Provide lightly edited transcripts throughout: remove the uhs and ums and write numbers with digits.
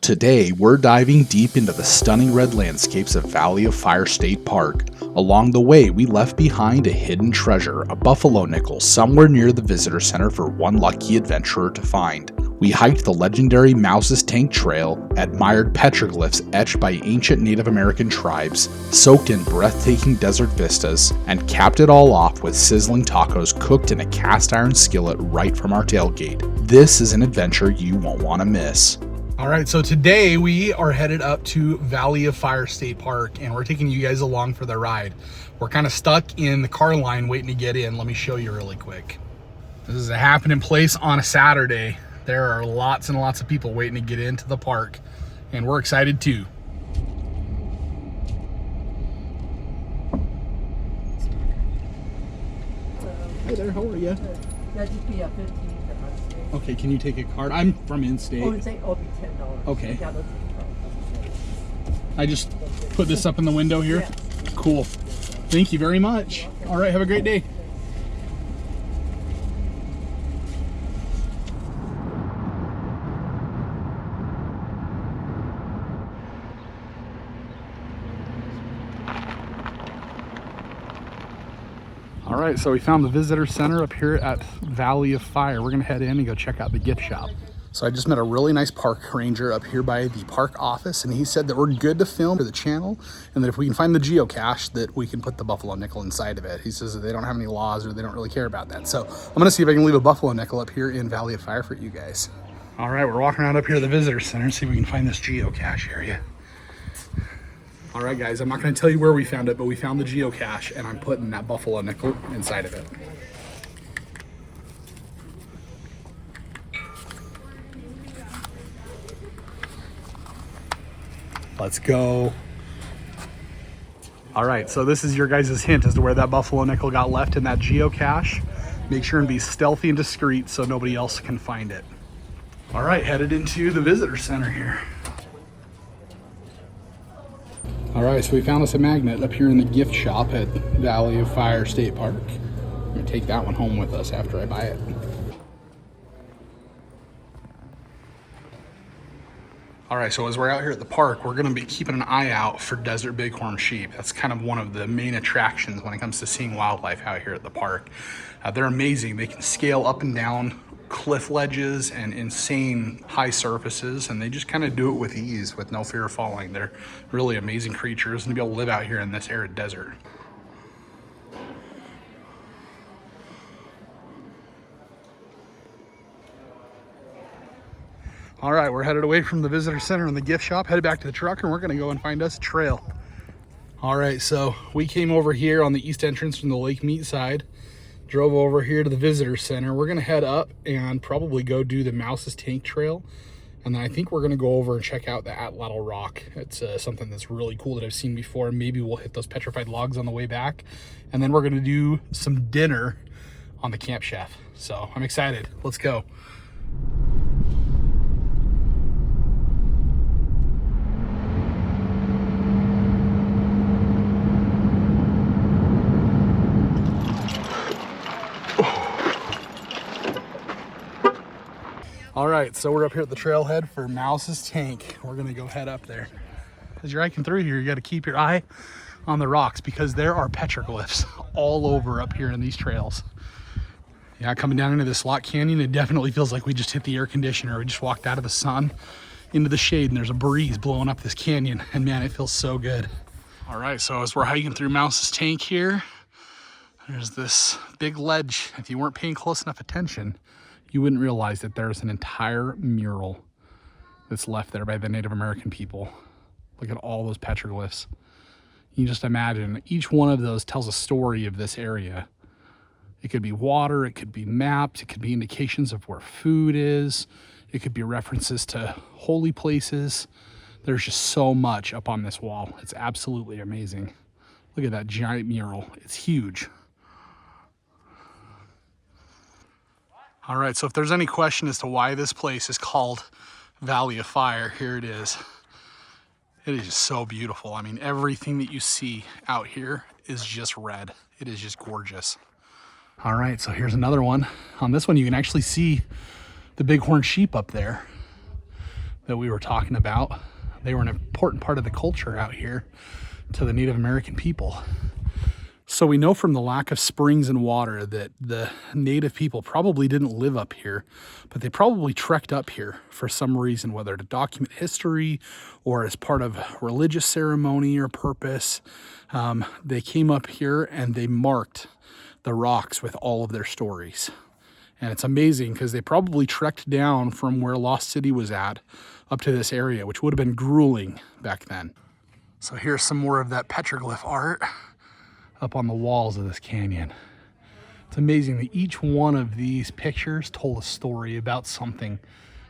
Today, we're diving deep into the stunning red landscapes of Valley of Fire State Park. Along the way, we left behind a hidden treasure, a buffalo nickel, somewhere near the visitor center for one lucky adventurer to find. We hiked the legendary Mouse's Tank Trail, admired petroglyphs etched by ancient Native American tribes, soaked in breathtaking desert vistas, and capped it all off with sizzling tacos cooked in a cast iron skillet right from our tailgate. This is an adventure you won't want to miss. All right, so today we are headed up to Valley of Fire State Park, and we're taking you guys along for the ride. We're kind of stuck in the car line waiting to get in. Let me show you really quick. This is a happening place on a Saturday. There are lots and lots of people waiting to get into the park, and we're excited too. Hi there, how are you? That'd just be a 15 for us. Okay, can you take a card? I'm from in-state. Oh, it'll be $10. Okay. Yeah, they'll take it. I just put this up in the window here. Yeah. Cool. Thank you very much. All right, have a great day. All right, so we found the visitor center up here at Valley of Fire. We're gonna head in and go check out the gift shop. So I just met a really nice park ranger up here by the park office, and he said that we're good to film for the channel, and that if we can find the geocache, that we can put the buffalo nickel inside of it. He says that they don't have any laws or they don't really care about that. So I'm gonna see if I can leave a buffalo nickel up here in Valley of Fire for you guys. All right, we're walking around up here at the visitor center, see if we can find this geocache area. All right, guys, I'm not gonna tell you where we found it, but we found the geocache, and I'm putting that buffalo nickel inside of it. Let's go. All right, so this is your guys' hint as to where that buffalo nickel got left in that geocache. Make sure and be stealthy and discreet so nobody else can find it. All right, headed into the visitor center here. All right, so we found us a magnet up here in the gift shop at Valley of Fire State Park. I'm gonna take that one home with us after I buy it. All right, so as we're out here at the park, we're gonna be keeping an eye out for desert bighorn sheep. That's kind of one of the main attractions when it comes to seeing wildlife out here at the park. They're amazing. They can scale up and down cliff ledges and insane high surfaces, and they just kind of do it with ease with no fear of falling. They're really amazing creatures, and to be able to live out here in this arid desert. All right, we're headed away from the visitor center and the gift shop, headed back to the truck, and we're gonna go and find us a trail. All right, so we came over here on the east entrance from the Lake Mead side, drove over here to the visitor center. We're gonna head up and probably go do the Mouse's Tank Trail. And then I think we're gonna go over and check out the Atlatl Rock. It's something that's really cool that I've seen before. Maybe we'll hit those petrified logs on the way back. And then we're gonna do some dinner on the Camp Chef. So I'm excited, let's go. All right, so we're up here at the trailhead for Mouse's Tank. We're gonna go head up there. As you're hiking through here, you gotta keep your eye on the rocks because there are petroglyphs all over up here in these trails. Yeah, coming down into this lock canyon, it definitely feels like we just hit the air conditioner. We just walked out of the sun into the shade, and there's a breeze blowing up this canyon, and man, it feels so good. All right, so as we're hiking through Mouse's Tank here, there's this big ledge. If you weren't paying close enough attention, you wouldn't realize that there's an entire mural that's left there by the Native American people. Look at all those petroglyphs. You can just imagine each one of those tells a story of this area. It could be water, it could be maps, it could be indications of where food is, it could be references to holy places. There's just so much up on this wall. It's absolutely amazing. Look at that giant mural, it's huge. All right, so if there's any question as to why this place is called Valley of Fire, here it is. It is just so beautiful. I mean, everything that you see out here is just red. It is just gorgeous. All right, so here's another one. On this one, you can actually see the bighorn sheep up there. that we were talking about. They were an important part of the culture out here to the Native American people. So we know from the lack of springs and water that the native people probably didn't live up here, but they probably trekked up here for some reason, whether to document history or as part of religious ceremony or purpose. They came up here and they marked the rocks with all of their stories. And it's amazing because they probably trekked down from where Lost City was at up to this area, which would have been grueling back then. So here's some more of that petroglyph art up on the walls of this canyon. It's amazing that each one of these pictures told a story about something,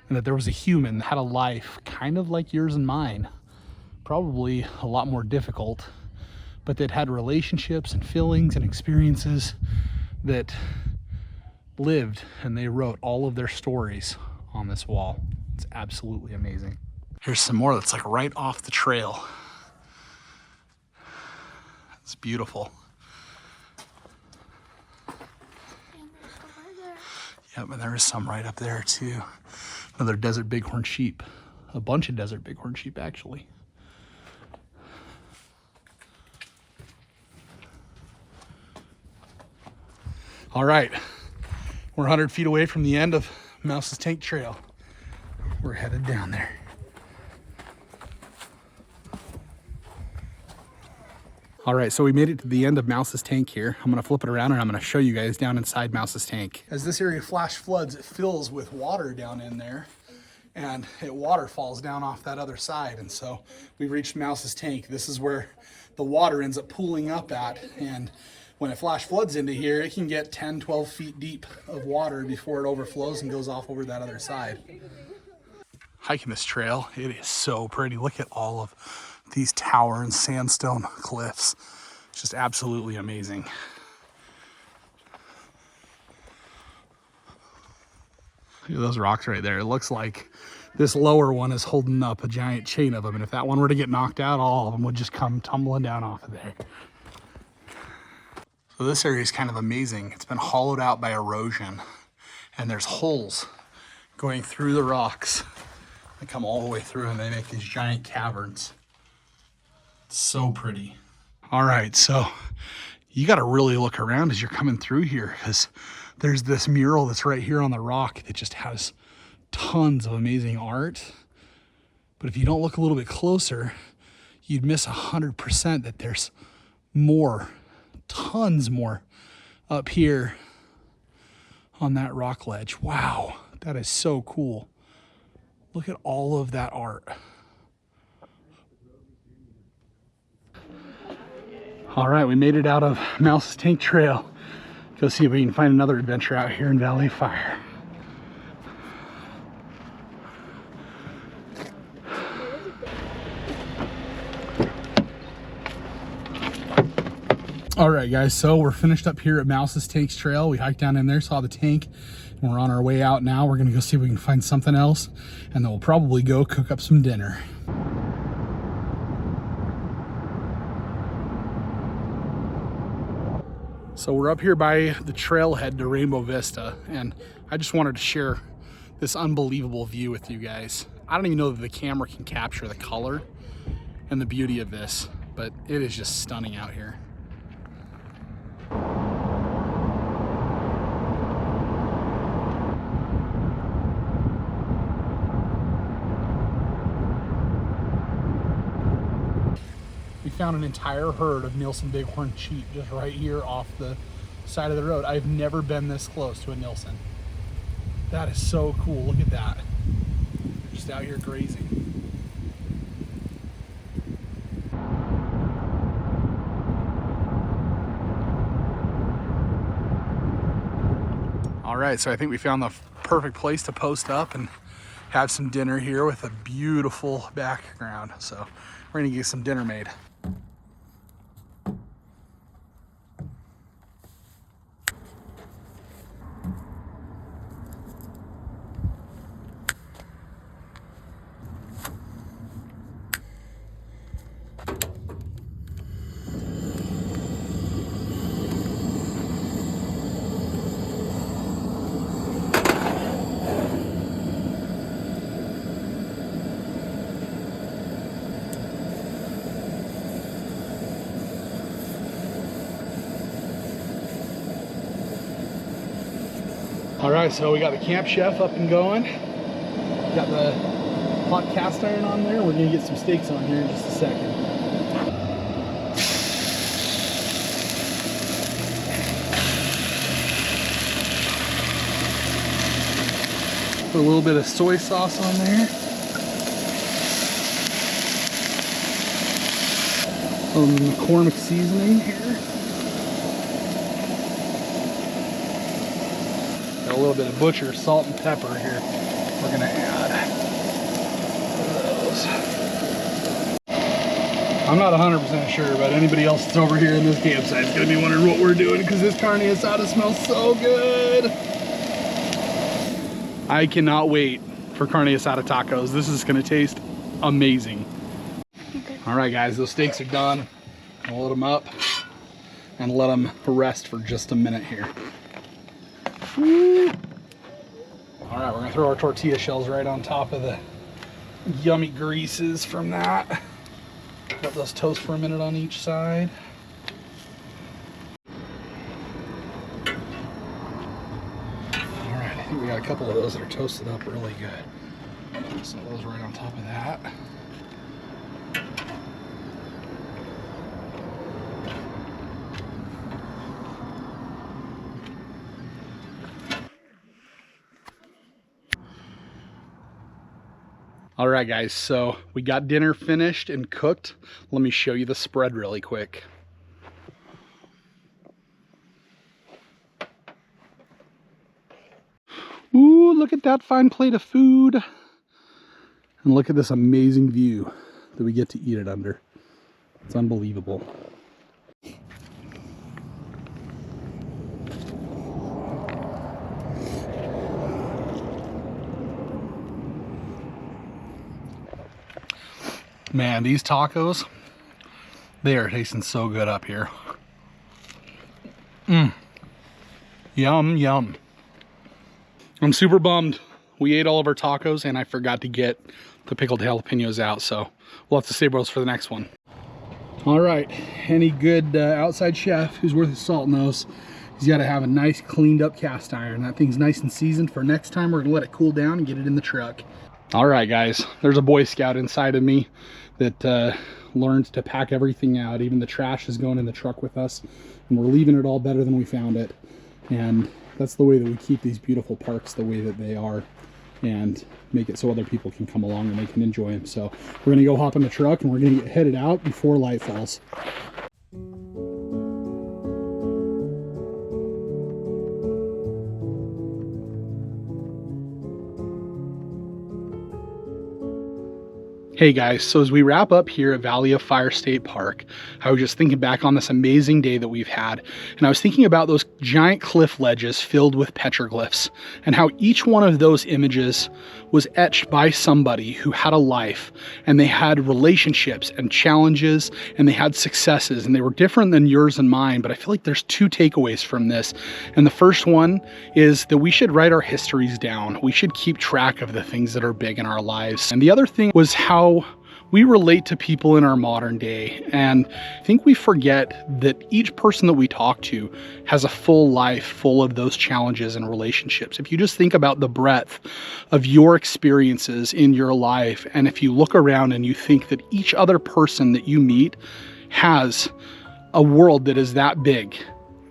and that there was a human that had a life kind of like yours and mine, probably a lot more difficult, but that had relationships and feelings and experiences that lived, and they wrote all of their stories on this wall. It's absolutely amazing. Here's some more that's like right off the trail. It's beautiful. Yep, and there is some right up there too. Another desert bighorn sheep. A bunch of desert bighorn sheep, actually. All right, we're 100 feet away from the end of Mouse's Tank Trail. We're headed down there. All right, so we made it to the end of Mouse's Tank here. I'm gonna flip it around and I'm gonna show you guys down inside Mouse's Tank. As this area flash floods, it fills with water down in there, and water falls down off that other side. And so we reached Mouse's Tank. This is where the water ends up pooling up at. And when it flash floods into here, it can get 10, 12 feet deep of water before it overflows and goes off over that other side. Hiking this trail, it is so pretty. Look at all of these towering sandstone cliffs. It's just absolutely amazing. Look at those rocks right there. It looks like this lower one is holding up a giant chain of them, and if that one were to get knocked out, all of them would just come tumbling down off of there. So this area is kind of amazing. It's been hollowed out by erosion, and there's holes going through the rocks. They come all the way through and they make these giant caverns. So pretty. All right, so you got to really look around as you're coming through here, because there's this mural that's right here on the rock that just has tons of amazing art. But if you don't look a little bit closer, you'd miss 100% that there's more, tons more up here on that rock ledge. Wow, that is so cool. Look at all of that art. All right, we made it out of Mouse's Tank Trail. Go see if we can find another adventure out here in Valley of Fire. All right, guys, so we're finished up here at Mouse's Tank Trail. We hiked down in there, saw the tank, and we're on our way out now. We're gonna go see if we can find something else, and then we'll probably go cook up some dinner. So we're up here by the trailhead to Rainbow Vista, and I just wanted to share this unbelievable view with you guys. I don't even know that the camera can capture the color and the beauty of this, but it is just stunning out here. We found an entire herd of Nielsen bighorn sheep just right here off the side of the road. I've never been this close to a Nielsen. That is so cool. Look at that. Just out here grazing. All right, so I think we found the perfect place to post up and have some dinner here with a beautiful background. So we're gonna get some dinner made. All right, so we got the camp chef up and going. Got the hot cast iron on there. We're gonna get some steaks on here in just a second. Put a little bit of soy sauce on there. A little McCormick seasoning here. Got a little bit of butcher salt and pepper here. We're gonna add those. I'm not 100% sure, but anybody else that's over here in this campsite is gonna be wondering what we're doing because this carne asada smells so good. I cannot wait for carne asada tacos. This is gonna taste amazing. All right, guys, those steaks are done. I'll load them up and let them rest for just a minute here. Woo. All right, we're gonna throw our tortilla shells right on top of the yummy greases from that. Let those toast for a minute on each side. I think we got a couple of those that are toasted up really good. So those right on top of that. All right, guys, so we got dinner finished and cooked. Let me show you the spread really quick. Ooh, look at that fine plate of food. And look at this amazing view that we get to eat it under. It's unbelievable. Man, these tacos, they are tasting so good up here. Yum, yum. I'm super bummed. We ate all of our tacos and I forgot to get the pickled jalapenos out, so we'll have to save those for the next one. All right, any good outside chef who's worth his salt knows he's got to have a nice cleaned up cast iron. That thing's nice and seasoned for next time. We're gonna let it cool down and get it in the truck. All right, guys, there's a Boy Scout inside of me that learned to pack everything out. Even the trash is going in the truck with us, and we're leaving it all better than we found it. And that's the way that we keep these beautiful parks the way that they are and make it so other people can come along and they can enjoy them. So we're gonna go hop in the truck and we're gonna get headed out before light falls. Hey guys, so as we wrap up here at Valley of Fire State Park, I was just thinking back on this amazing day that we've had, and I was thinking about those giant cliff ledges filled with petroglyphs, and how each one of those images was etched by somebody who had a life, and they had relationships and challenges, and they had successes, and they were different than yours and mine, but I feel like there's two takeaways from this. And the first one is that we should write our histories down. We should keep track of the things that are big in our lives. And the other thing was how we relate to people in our modern day. And I think we forget that each person that we talk to has a full life full of those challenges and relationships. If you just think about the breadth of your experiences in your life, and if you look around and you think that each other person that you meet has a world that is that big,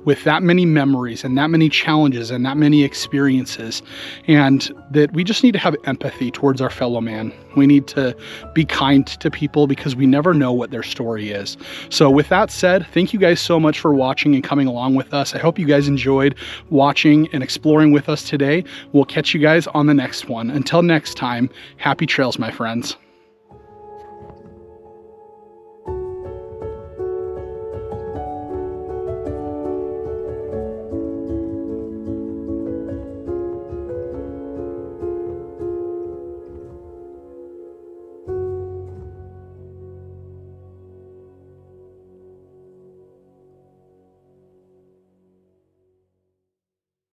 with that many memories and that many challenges and that many experiences, and that we just need to have empathy towards our fellow man. We need to be kind to people because we never know what their story is. So with that said, thank you guys so much for watching and coming along with us. I hope you guys enjoyed watching and exploring with us today. We'll catch you guys on the next one. Until next time, happy trails, my friends.